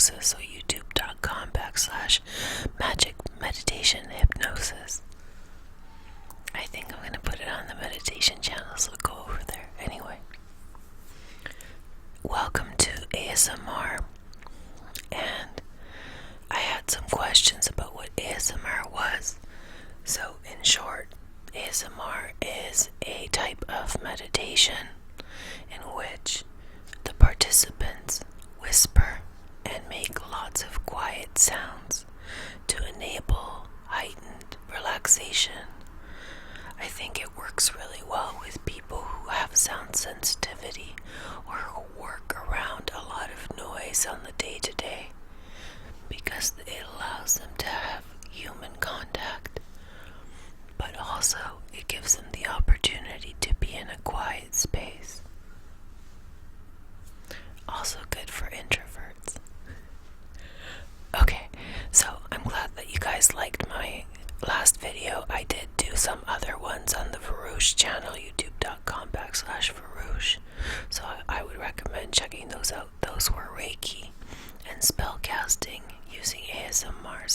hypnosis, so youtube.com/magic meditation hypnosis. I think I'm going to put it on the meditation channel, so go over there. Anyway, welcome to ASMR, and I had some questions about what ASMR was. So in short, ASMR is a type of meditation in which the participants whisper and make lots of quiet sounds to enable heightened relaxation. I think it works really well with people who have sound sensitivity or who work around a lot of noise on the day-to-day, because it allows them to have human contact, but also it gives them the opportunity to be in a quiet space. Also good for introverts. Okay, so I'm glad that you guys liked my last video. I did do some other ones on the Varouche channel, youtube.com/Varouche. So I would recommend checking those out. Those were Reiki and spellcasting using ASMR.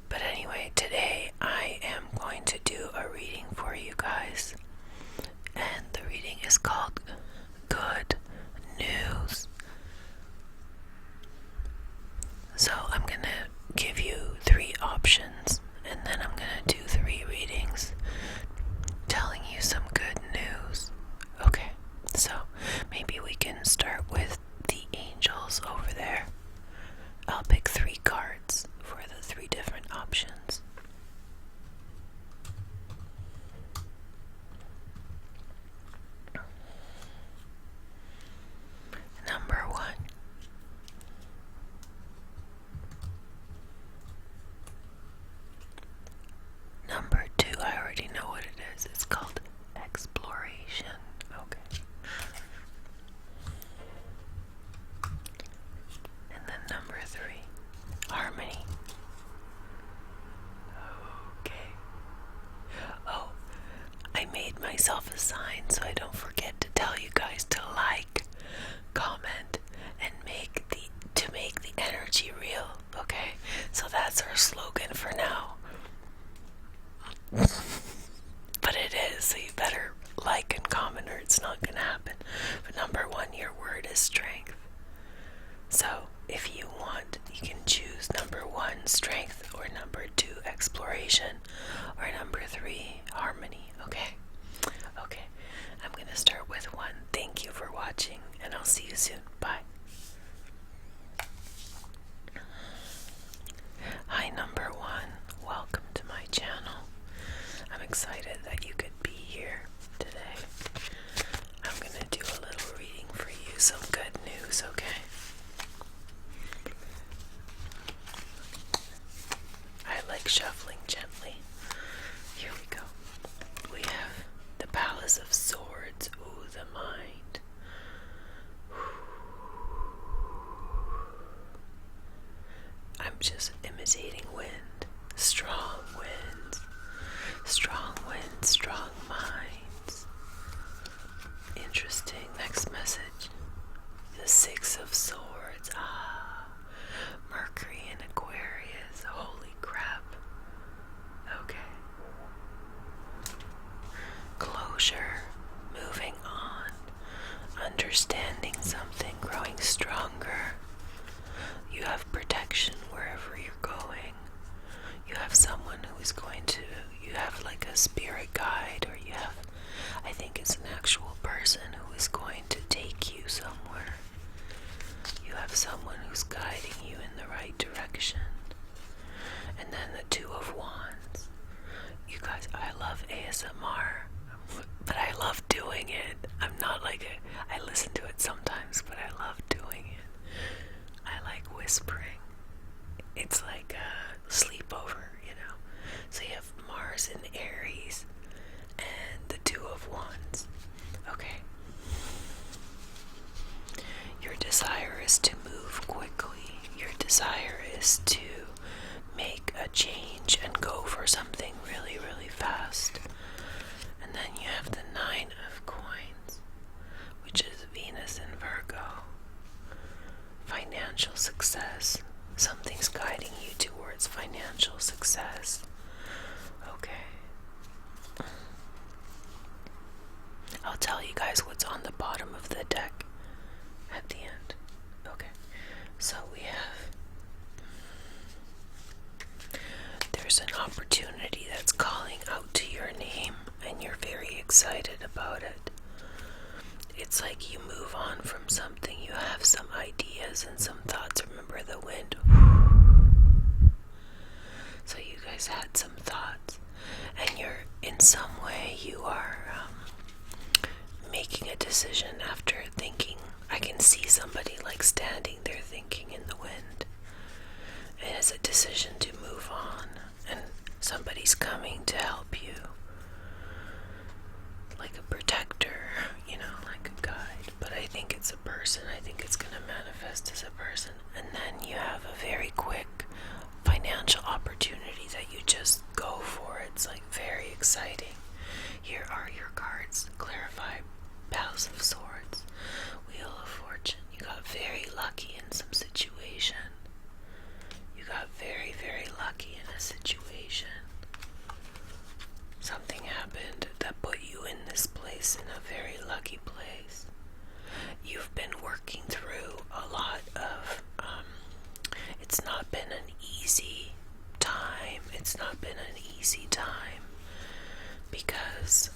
But anyway, today I am going to do a reading for you guys. And the reading is called Good News. So I'm going to give you 3 options, and then I'm going to do 3 readings telling you some good news. Okay, so maybe we can start with the angels over there. I'll pick 3 cards for the 3 different options. Number 1. Number 2, I already know what it is. It's called exploration. Okay. And then number 3, harmony. Okay. Oh, I made myself a sign so I don't forget to tell you guys to like, comment, and make the energy real. Okay? So that's our slogan for now. But it is, so you better like and comment or it's not gonna happen. But number 1, your word is strength. So if you want, you can choose number 1, strength, or number 2, exploration, or number 3, harmony. Okay? Okay. I'm gonna start with 1. Thank you for watching, and I'll see you soon. Bye. Hi, number 1. Welcome to my channel. I'm excited that you could be here today. I'm gonna do a little reading for you, some good news, okay? I like shuffling gently. Here we go. We have the Palace of Swords. Ooh, the mind. I'm just imitating wind. Strong winds. Strong winds, strong minds. Interesting. Next message. The 6 of Swords. Mercury in Aquarius. Holy crap. Okay. Closure. Moving on. Understanding something. Growing stronger. You have protection wherever you're going. You have someone who is going to, you have like a spirit guide, or you have, I think it's an actual person who is going to take you somewhere. You have someone who's guiding you in the right direction. And then the 2 of Wands. You guys, I love ASMR, but I love doing it. I'm not like I listen to it sometimes, but I love doing it. I like whispering. It's like a sleepover, you know. So you have Mars in Aries and the 2 of Wands. Okay. Your desire is to move quickly. Your desire is to make a change and go for something really, really fast. And then you have the 9 of Coins, which is Venus in Virgo. Financial financial success. Something's guiding you towards financial success. Okay. I'll tell you guys what's on the bottom of the deck at the end. Okay. So we have, there's an opportunity that's calling out to your name, and you're very excited about it. It's like you move on from something, you have some ideas and some thoughts. Remember the wind? So you guys had some thoughts, and you're, in some way, you are making a decision after thinking. I can see somebody like standing there thinking in the wind. It is a decision to move on, and somebody's coming to help you. Like a protector, you know, like a guide. But I think it's a person. I think it's going to manifest as a person. And then you have a very quick financial opportunity that you just go for. It's like very exciting. Here are your cards. Clarify, Palace of Swords, Wheel of Fortune. You got very lucky in some situation. You got very, very lucky in a situation. Something happened that put you in this place, in a very lucky place. You've been working through a lot of, it's not been an easy time. It's not been an easy time because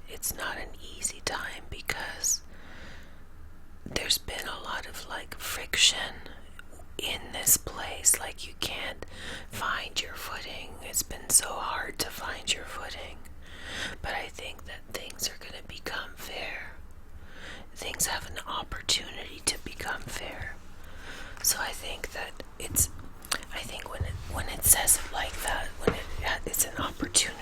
it's not an easy time because there's been a lot of like friction in this place. Like you can't find your footing. It's been so hard to find your footing. But I think that things are going to become fair. Things have an opportunity to become fair. So I think that when it says it like that, when it's an opportunity,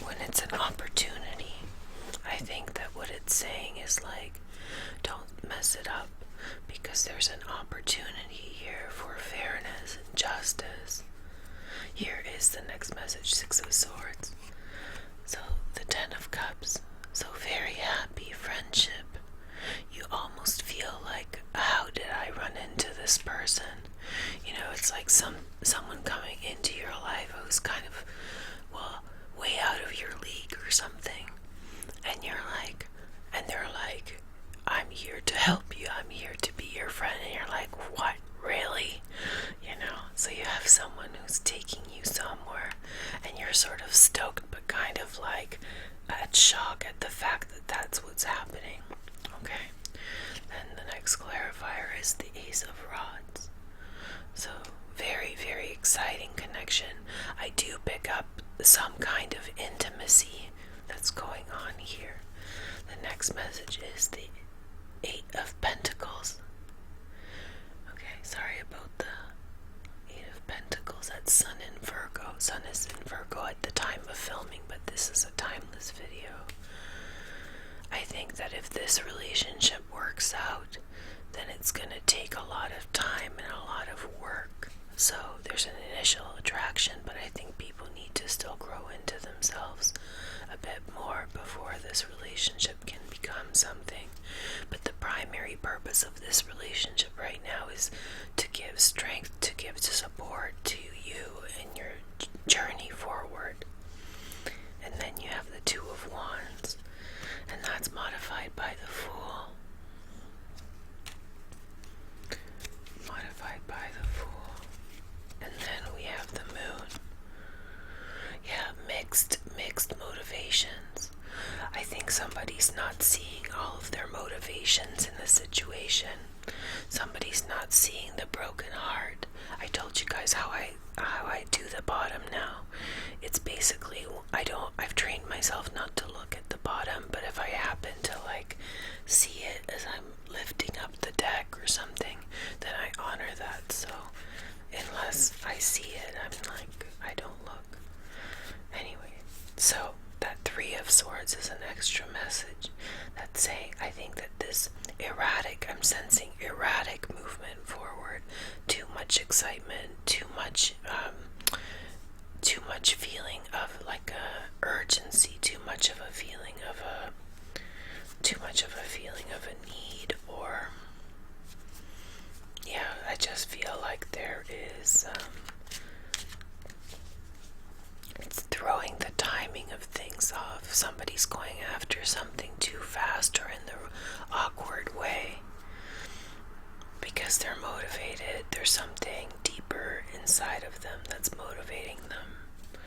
when it's an opportunity, I think that what it's saying is like, don't mess it up, because there's an opportunity here for fairness and justice. Here is the next message, Six of Swords. So the Ten of Cups. So very happy friendship. You almost feel like, how did I run into this person? You know, it's like someone coming into your life who's kind of, well, way out of your league or something. And you're like, and they're like, I'm here to help you. I'm here to be your friend. And you're like, what? Really? You know, so you have someone who's taking you somewhere, and you're sort of stoked, but kind of like at shock at the fact that that's what's happening. Okay. Then the next clarifier is the Ace of Rods. So very, very exciting connection. I do pick up some kind of intimacy that's going on here. The next message is the Eight of Pentacles. Okay, sorry about the Eight of Pentacles. That's Sun in Virgo. Sun is in Virgo at the time of filming, but this is a timeless video. I think that if this relationship works out, then it's going to take a lot of time and a lot of work. So there's an initial attraction, but I think people need to still grow into themselves a bit more before this relationship can become something. But the primary purpose of this relationship right now is to give strength, to give support to you in your journey forward. And then you have the Two of Wands, and that's modified by the Fool. Modified by the Fool. And then we have the Moon. Yeah, mixed motivations. I think somebody's not seeing all of their motivations in the situation. Somebody's not seeing the broken heart. I told you guys how I do the bottom now. It's basically, I've trained myself not to look at the bottom, but if I happen to like see it as I'm lifting up the deck or something, then I honor that. So unless I see it, I'm like, I don't look. Anyway, so that Three of Swords is an extra message that's saying, I think that this I'm sensing erratic movement forward, too much excitement, too much feeling of like a urgency, too much something too fast or in the awkward way because they're motivated. There's something deeper inside of them that's motivating them.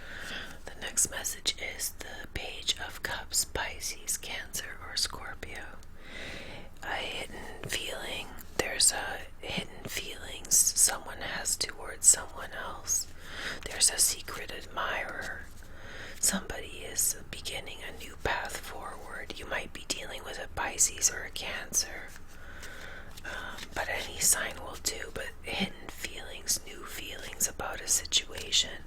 The next message is the Page of Cups, Pisces, Cancer, or Scorpio. A hidden feeling. There's a hidden feelings someone has towards someone else. There's a secret admirer. Somebody is beginning a new path forward. You might be dealing with a Pisces or a Cancer, but any sign will do. But hidden feelings, new feelings about a situation,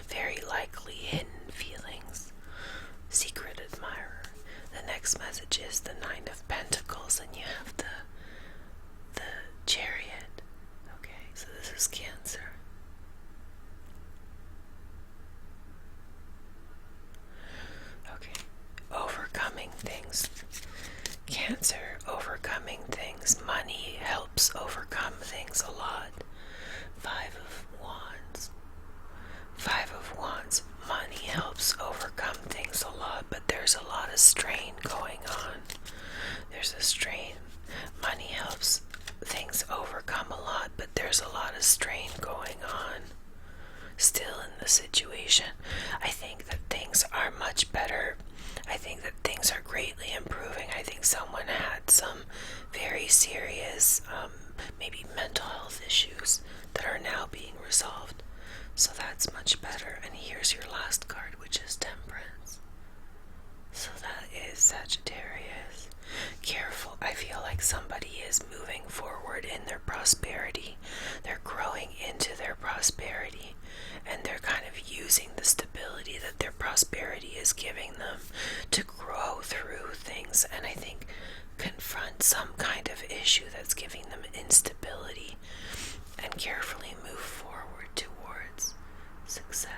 very likely hidden feelings. Secret admirer. The next message is the Nine of Pentacles, and you have the Chariot. Okay, so this is Cancer. Okay, overcoming things. Cancer, overcoming things. Money helps overcome things a lot. Five of Wands. Five of Wands. Money helps overcome things a lot, but there's a lot of strain going on. There's a strain. Money helps things overcome a lot, but there's a lot of strain going on still in the situation. I think that things are much better. I think that things are greatly improving. I think someone had some very serious, maybe mental health issues that are now being resolved. So that's much better. And here's your last card, which is Temperance. So that is Sagittarius. Careful. I feel like somebody is moving forward in their prosperity. They're growing into their prosperity. And they're kind of using the stability that their prosperity is giving them to grow through things. And I think confront some kind of issue that's giving them instability and carefully move forward towards success.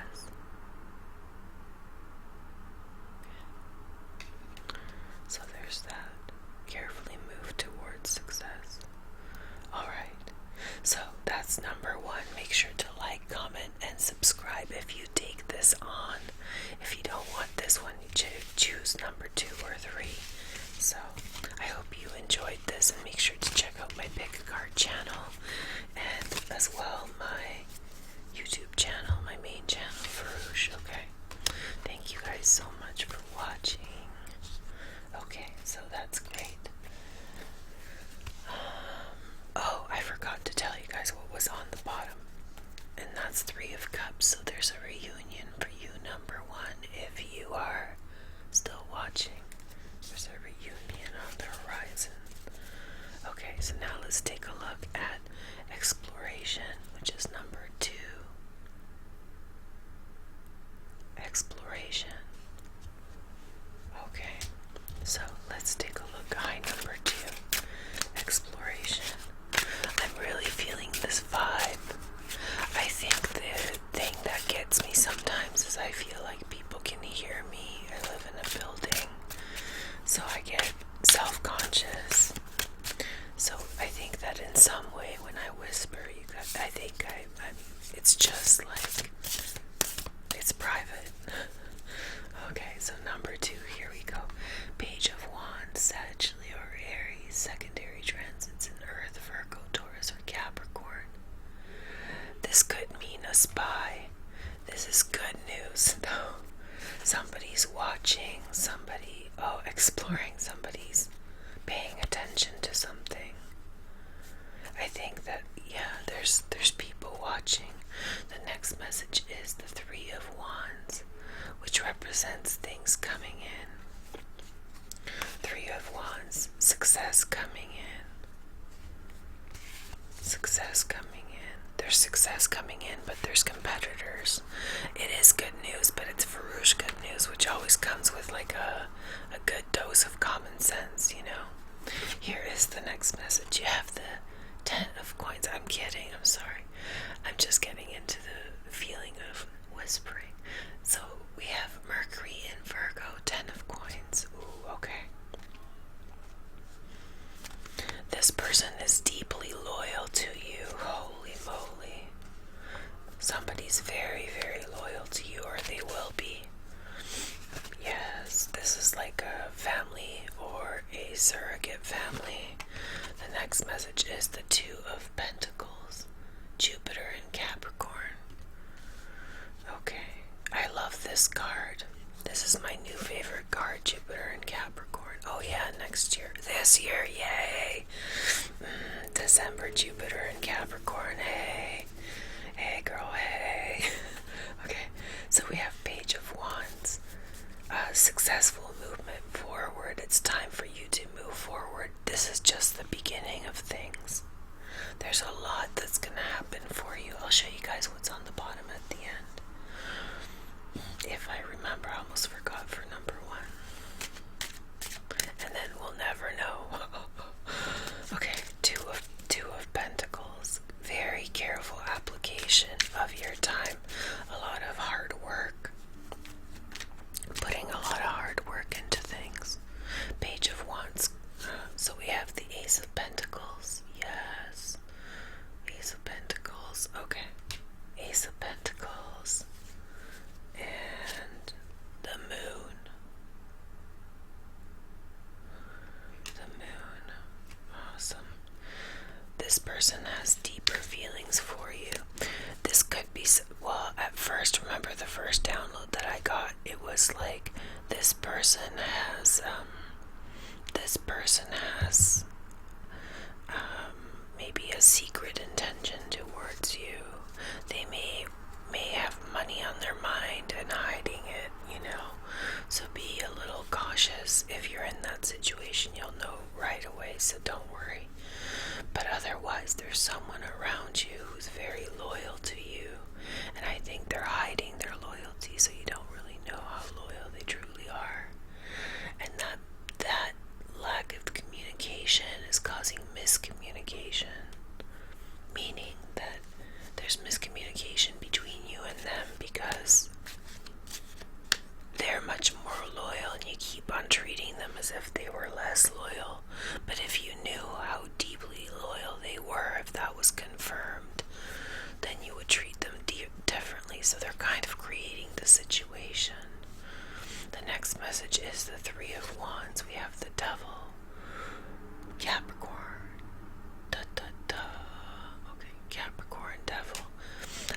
So there's that. Carefully move towards success. Alright, so that's number one. Make sure to like, comment, and subscribe if you take this on. If you don't want this one, you choose number 2 or 3. So I hope you enjoyed this, and make sure to check out my Pick a Card channel, and as well my YouTube channel, my main channel, Farouche. Okay, thank you guys so much for watching. Okay, so that's great. Oh, I forgot to tell you guys what was on the bottom, and that's 3 of Cups. So there's a reunion for you, number 1, if you are still watching. There's a reunion on the horizon. Okay, so now let's take a look at Exploration, which is number 2. Exploration. Okay, so let's take a look behind number 2. Exploration. I'm really feeling this vibe. I think the thing that gets me sometimes is I feel like people can hear me. I live in a building, so I get self-conscious. So I think that in some way when I whisper, I think I'm it's just like, it's private. Okay, so number 2, here we go. Page of Wands, Sag, Leo, or Aries, secondary transits in Earth, Virgo, Taurus, or Capricorn. This could mean a spy. This is good news, though. Somebody's watching, exploring, somebody's paying attention to something. I think that, yeah, there's people watching. The next message is the 3 of Wands, which represents things coming in. 3 of Wands, success coming in. Success coming in. There's success coming in, but there's competitors. It is good news, but it's Farouche good news, which always comes with like a good dose of common sense, you know. Here is the next message. You have the 10 of Coins. I'm kidding, I'm sorry. I'm just getting into the feeling of whispering. So we have Mercury in Virgo, 10 of Coins. Ooh, okay. This person is deeply loyal to you. Holy moly. Somebody's very, very loyal to you, or they will be. Yes, this is like a family surrogate family. The next message is the Two of Pentacles, Jupiter and Capricorn. Okay, I love this card. This is my new favorite card, Jupiter and Capricorn. Oh yeah, next year. This year, yay! December, Jupiter and Capricorn, hey. Hey girl, hey. Okay, so we have Page of Wands. Successful movement forward. It's time for you to move forward. This is just the beginning of things. There's a lot that's going to happen for you. I'll show you guys what's on the bottom at the end. If I remember, I almost forgot for number 1. And then we'll never know. Okay, Two of Pentacles. Very careful application of your time. A lot of hard work. Putting a lot of hard work into things. Page of Wands. So we have the Ace of Pentacles. Yes. Ace of Pentacles. Okay. Ace of Pentacles. And the Moon. The Moon. Awesome. This person has deeper feelings for you. This could be, well, at first, remember the first download that I got, it was like this person has maybe a secret intention towards you. They may have money on their mind and hiding it, so be a little cautious. If you're in that situation, you'll know right away, so don't worry. But otherwise, there's someone around you who's very loyal to you, and I think they're hiding their loyalty, so you don't really know how loyal they truly are. And that lack of communication is causing miscommunication, meaning that there's miscommunication between you and them because they're much more loyal and you keep on treating them as if they were less loyal. But if you knew how deeply loyal they were, if that was confirmed, then you would treat them differently. So they're kind of creating the situation. The next message is the Three of Wands. We have the Devil, Capricorn. Da da da. Okay, Capricorn, Devil.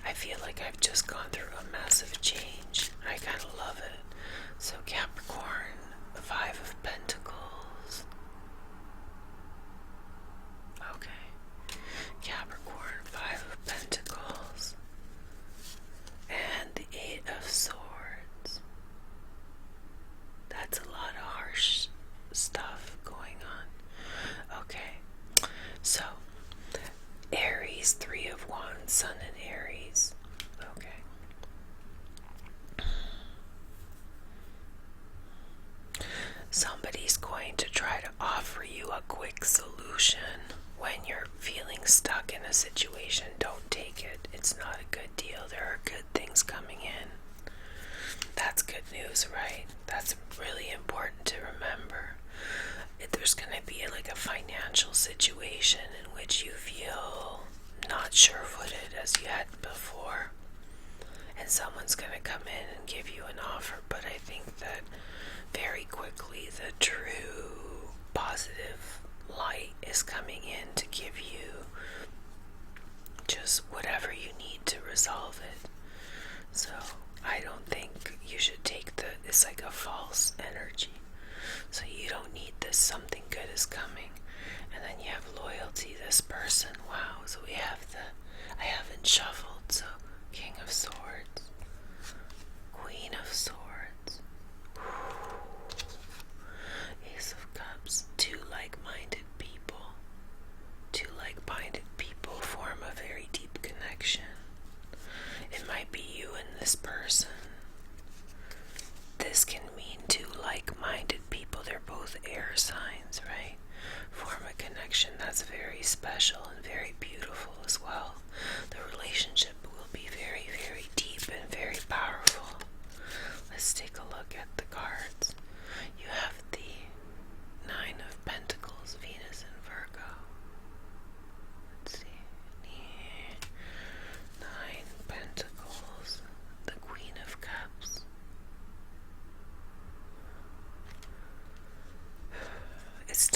I feel like I've just gone through a massive change. I kind of love it. So Capricorn, the Five of Pentacles. Okay. Capricorn, Five of Pentacles. And the Eight of Swords. That's a lot of harsh stuff going on. Okay. So, Aries, Three of Wands, Sun and Aries. Okay. Somebody's going to try to offer you a quick solution when you're feeling stuck in a situation. Don't take it. It's not a good deal. There are good things coming in. That's good news, right? That's really important to remember. If there's going to be like a financial situation in which you feel not sure-footed as you had before, and someone's going to come in and give you an offer, but I think that very quickly the true positive light is coming in to give you just whatever you need to resolve it. So I don't think you should take it's like a false energy. So you don't need this, something good is coming. And then you have loyalty, this person. Wow, so we have I haven't shuffled, so King of Swords, Queen of Swords, Ace of Cups. Two like-minded people. Two like-minded people form a very deep connection. It might be you and this person. This can mean two like-minded people. They're both air signs, right? Form a connection that's very special and very beautiful as well. The relationship will be very, very deep and very powerful. Let's take a look at the cards. You have the Nine of Pentacles, Venus and Virgo. Let's see. Nine Pentacles, the Queen of Cups. It's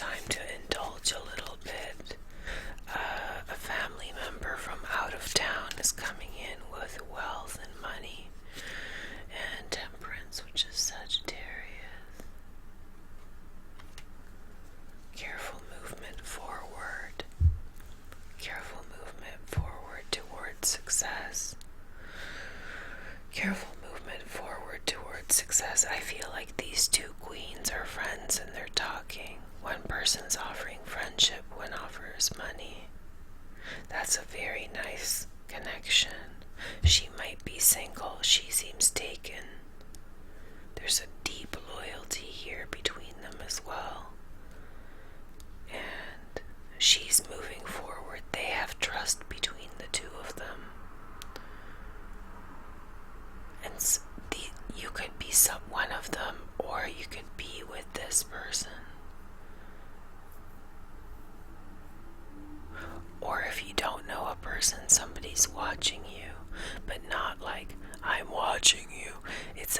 these two queens are friends and they're talking. One person's offering friendship, one offers money. That's a very nice connection. She might be single. She seems taken. There's a deep loyalty here between them as well. And she's moving forward. They have trust between the two of them. And you could be one of them, or you could be with this person. Or if you don't know a person, somebody's watching you, but not like, I'm watching you. It's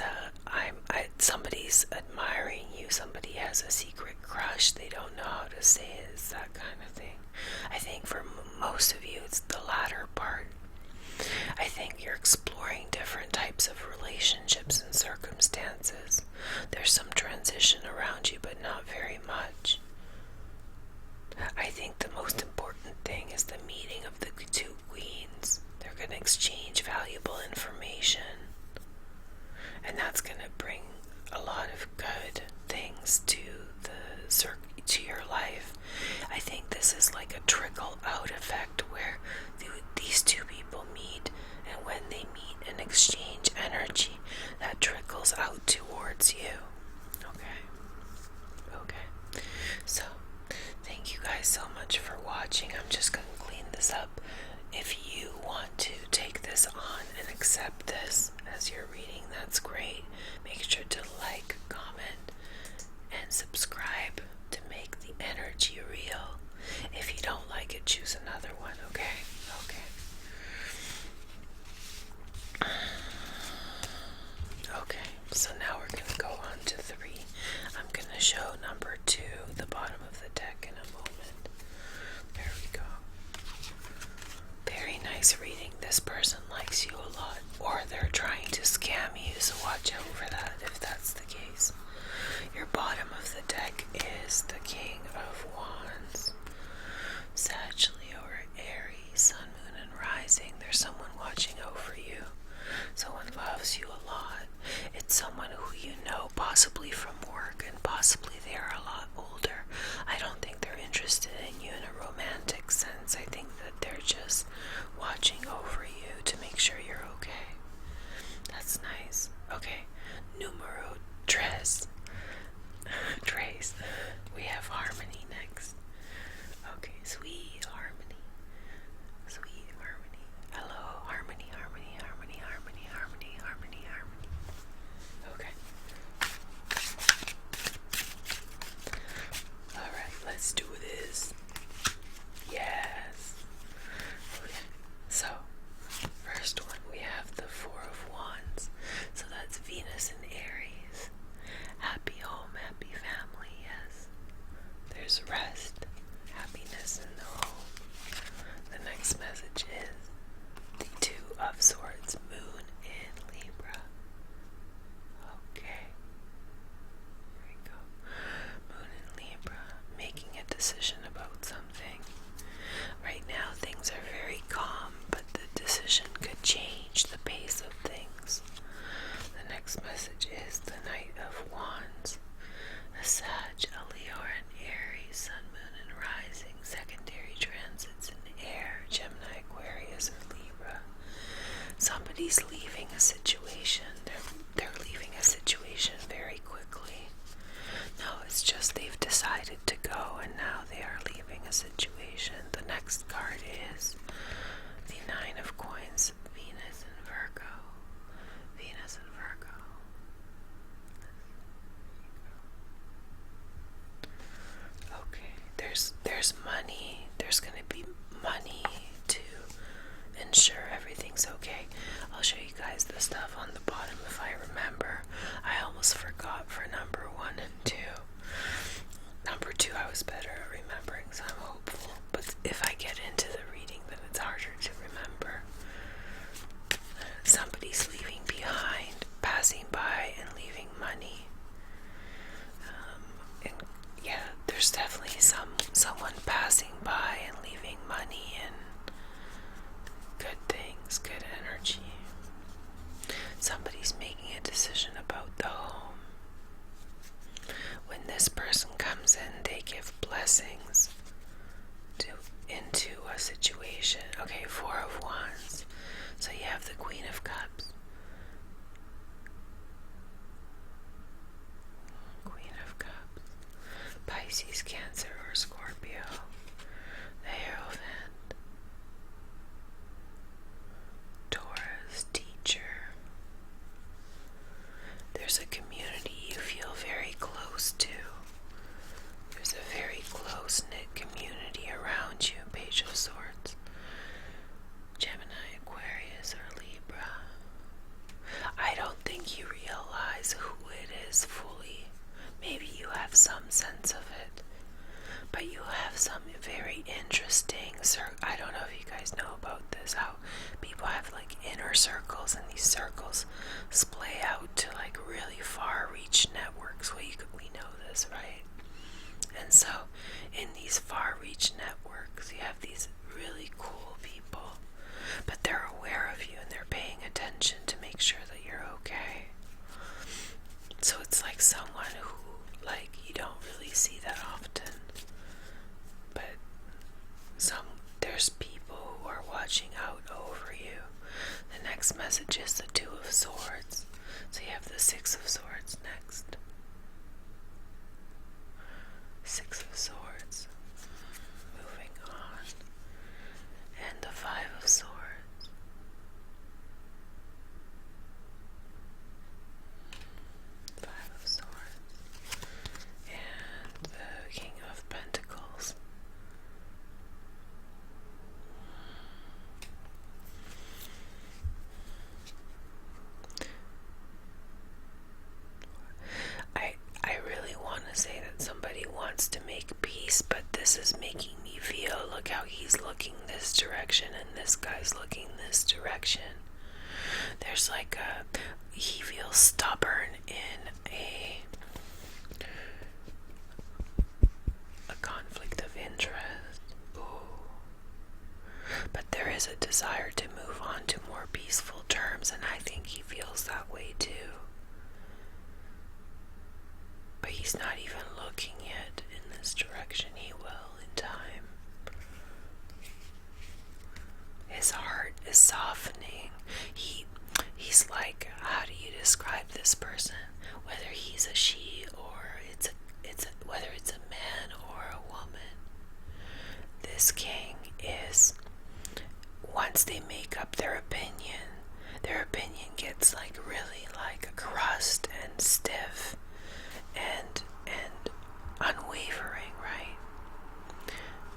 somebody's admiring you. Somebody has a secret crush. They don't know how to say it. It's that kind of thing. I think for most of you, it's the latter part. I think you're exploring different types of relationships and circumstances. There's some transition around you, but not very much. I think the most important thing is the meeting of the two queens. They're going to exchange valuable information, and that's going to bring a lot of good things to your life. I think this is like a trickle out effect where these two people meet, and when they meet and exchange energy, that trickles out towards you. Okay. So thank you guys so much for watching. I'm just going to clean this up. If you want to take this on and accept this as you're reading, that's great. Make sure to like, comment, and subscribe to make the energy real. If you don't like it, choose another one, okay? Okay, so now we're going to go on to 3. I'm going to show number 2, the bottom of the deck, in a moment. There we go. Very nice reading. This person likes you a lot, or they're trying to scam you, so watch out for that if that's the case. Your bottom of the deck is the King of Wands. Sag, Leo, or Aries, Sun, Moon, and Rising. There's someone watching over you. Someone loves you a lot. It's someone who you know, possibly from work, and possibly they are a lot older. I don't think they're interested in you in a romantic sense. I think that they're just watching over you to make sure you're okay. That's nice. Okay, numero tres. Trace. We have Harmony next. Okay, sweet Harmony. Sweet Harmony. Hello, Harmony, Harmony, Harmony, Harmony, Harmony, Harmony, Harmony. Okay. Alright, let's do this. Yes. Okay. So, first one, we have the Four of Wands. So that's Venus and Aries. Happy home, happy family, yes. There's rest, happiness in the home. The next message is the Two of Swords, Moon in Libra. Okay. There we go. Moon in Libra, making a decision about something. Right now things are very calm, but the decision could change the pace of things. The next message is the Knight of Wands. A Sag, a Leo, and Aries, Sun, Moon, and Rising. Secondary transits in air, Gemini, Aquarius, and Libra. Somebody's leaving a situation. They're leaving a situation very quickly. No, it's just they've decided to go, and now they are leaving a situation. The next card is the Nine of Coins, Venus and Virgo. Venus and Virgo. Okay, there's money. There's going to be money to ensure everything's okay. I'll show you guys the stuff on the bottom if I remember. I almost forgot for number 1 and 2. Number 2 I was better at remembering, so I'm hopeful. But if I get into the reading, then it's harder to remember. Somebody's leaving behind, passing by, and leaving money. And yeah, there's definitely someone passing by and leaving money and good things, good energy. Somebody's making a decision about the home. blessings into a situation. Okay, Four of Wands. So you have the Queen of Cups. Queen of Cups. Pisces, Cancer, or Scorpio. The Hierophant. Taurus, Teacher. There's a community you feel very close to. There's a very close-knit community around you. Page of Swords. Gemini, Aquarius, or Libra. I don't think you realize who it is fully. Maybe you have some sense of it, but you have some very interesting I don't know if you guys know about this, how people have like inner circles, and these circles splay out to like really far reach networks. We know this, right? And so in these far reach networks, you have these really cool people, but they're aware of you and they're paying attention to make sure that you're okay. So it's like someone who, like, you don't really see that often, but there's people who are watching out over you. The next message is the Two of Swords. So you have the Six of Swords next. Six of Swords. Moving on. And the Five of Swords. Five of Swords. And the King of Pentacles. I really want to say that somebody wants to make peace, but this is making me feel, look how he's looking this direction and this guy's looking this direction. There's like he feels stubborn in a conflict of interest. Ooh. But there is a desire to move on to more peaceful terms, and I think he feels that way too. But he's not even looking yet in this direction. He will in time. His heart is softening. He's like, how do you describe this person? Whether he's a she or whether it's a man or a woman. This king is, once they make up their opinion gets like really like a crust and stiff and unwavering, right?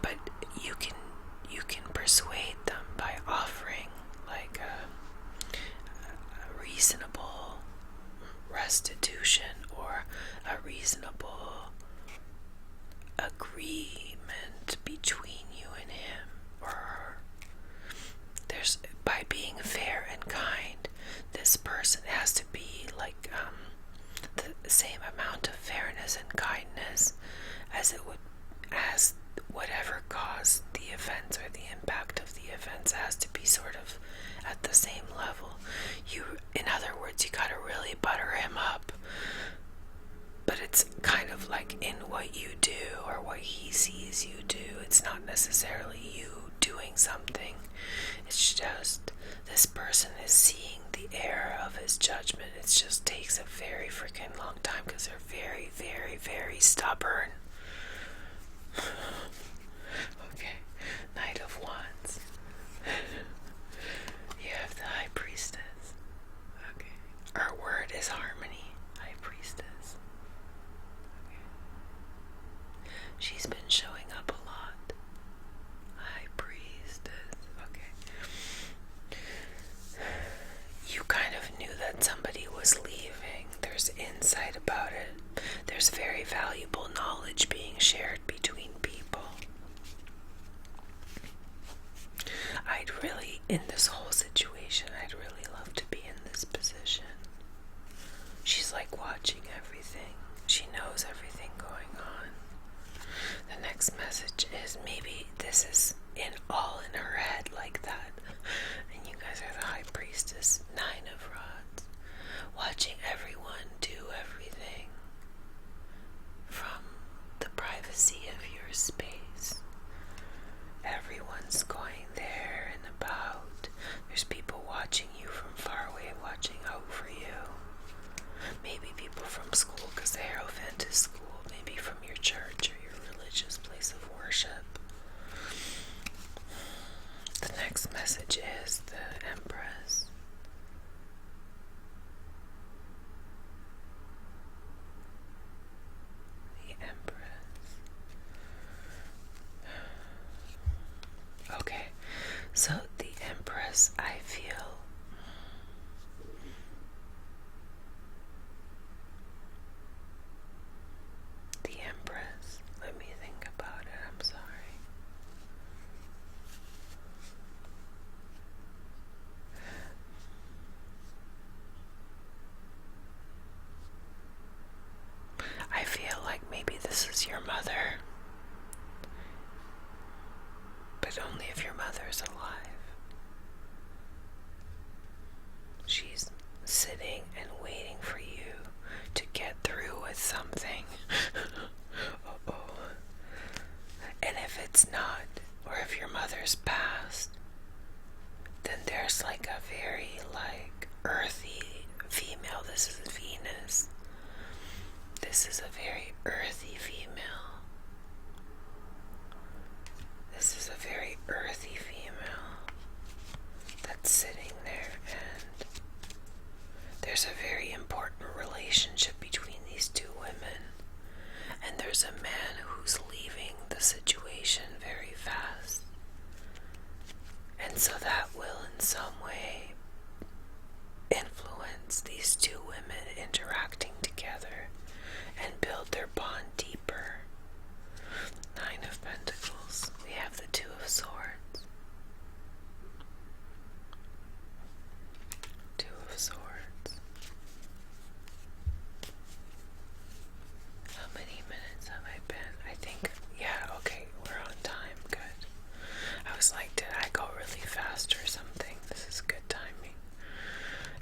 But you can persuade them by offering like a reasonable restitution or a reasonable agreement between you and him or her. By being fair and kind, this person has to be like the same amount of fairness and kindness as whatever caused the events or the impact of the events has to be sort of at the same level. In other words, you gotta really butter him up, but it's kind of like in what you do or what he sees you do. It's not necessarily you doing something. It's just this person is seeing the error of his judgment. It just takes a very freaking long time because they're very, very, very stubborn. Okay, Knight of Wands. You have the High Priestess. Okay, our word is harmony. High Priestess. Okay. She's been showing up a lot. High Priestess. Okay. You kind of knew that somebody was leaving. There's insight about it. There's very valuable knowledge being shared between people. In this whole situation, I'd really love to be in this position. She's like watching everything. She knows everything going on. The next message is maybe this is all in her head like that. And you guys are the High Priestess, 9 of Rods. Watching everyone do everything from the privacy of your space. Everyone's going there and about. There's people watching you from far away, watching out for you. Maybe people from school, because the Hierophant is school. Maybe from your church or your religious place of worship. The next message is the Empress. The Empress. Okay, so the Empress, I feel the Empress. Let me think about it. I'm sorry. I feel like maybe this is your mother, but only if your mother's alive. She's sitting and waiting for you to get through with something. Uh-oh. And if it's not, or if your mother's passed, then there's like a very earthy female. This is Venus. This is a very earthy female. This is a very earthy female that's sitting there, and there's a very important relationship between these two women, and there's a man who's leaving the situation very fast, and so that will in some way influence these two women interacting together and build their bond deeper. Nine of Pentacles. We have the Two of Swords. Two of Swords. How many minutes have I been? I think, yeah, okay, we're on time. Good. I was like, did I go really fast or something? This is good timing.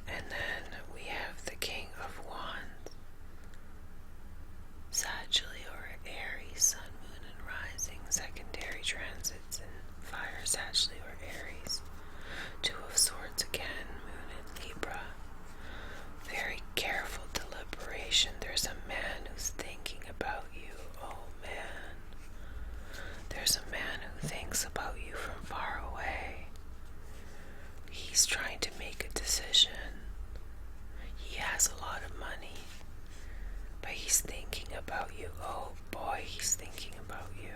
And then we have the King of Wands. Sagittarius or Aries, Sun, Moon, and Rising, secondary transits in Fire, Sagittarius or Aries. Two of Swords again, Moon in Libra. Very careful deliberation. There's a man who's thinking about you. Oh man. There's a man who thinks about you from far away. He's trying to make a decision. He has a lot of money, but he's thinking about you. Oh boy, he's thinking about you.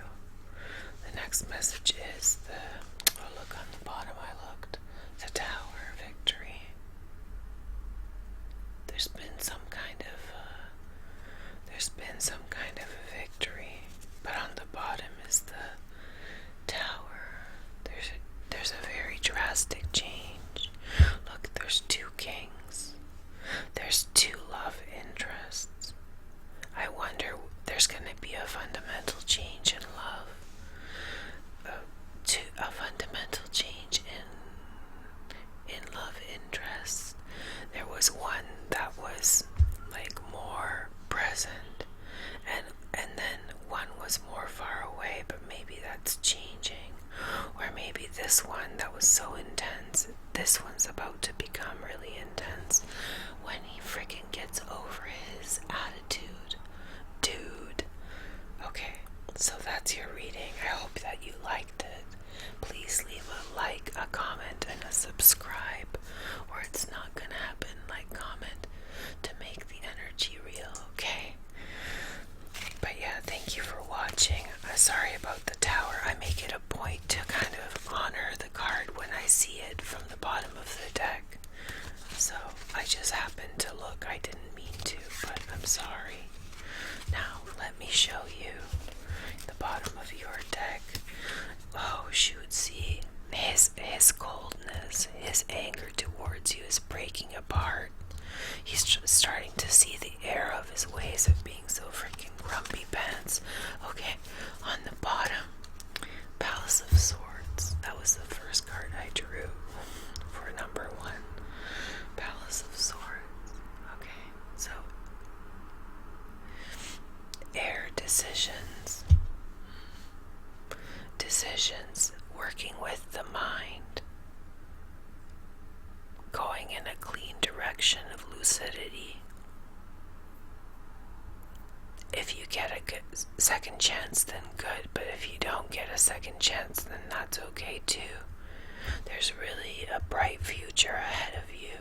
The next message is look on the bottom, I looked. The Tower, victory. There's been some kind of a victory, but on the bottom is the Tower. There's a very drastic change. Look, there's two kings. There's two love interests. I wonder, there's going to be a fundamental change in love. A fundamental change in love interests. There was one that was more present, and then one was more far away, but maybe that's changing. Or maybe this one that was so intense, this one's about to become really intense when he freaking gets over his attitude. Dude. Okay, so that's your reading. I hope that you liked it. Please leave a like, a comment, and a subscribe, or it's not gonna happen. Like, comment to make the energy real, okay? But yeah, thank you for watching. Sorry about the Tower. I make it a point to kind of honor the card when I see it from the bottom of the deck. So I just happened to look. I didn't mean to, but I'm sorry. Now let me show you the bottom of your deck. Oh shoot, see, his coldness, his anger towards you is breaking apart. He's starting to see the error of his ways of being so freaking grumpy pants. Okay, on the bottom, Palace of Swords. That was the first card I drew for number 1. Palace of Swords. Okay, so air decisions. decisions, working with the mind, going in a clean direction of lucidity. If you get a good second chance, then good, but if you don't get a second chance, then that's okay too. There's really a bright future ahead of you,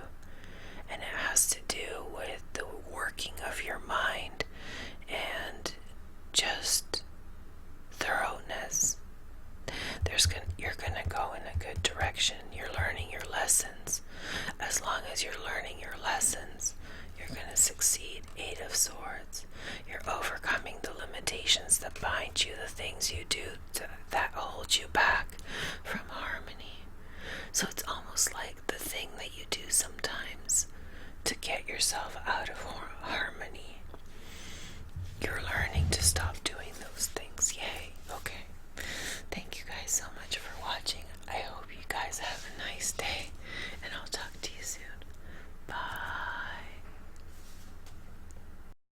and it has to do with the working of your mind and just thoroughness. You're gonna go in a good direction. You're learning your lessons. As long as you're learning your lessons, you're gonna succeed. 8 of Swords. You're overcoming the limitations that bind you, the things you do that hold you back from harmony. So it's almost like the thing that you do sometimes to get yourself out of harmony. You're learning to stop doing those things. Yay. Okay.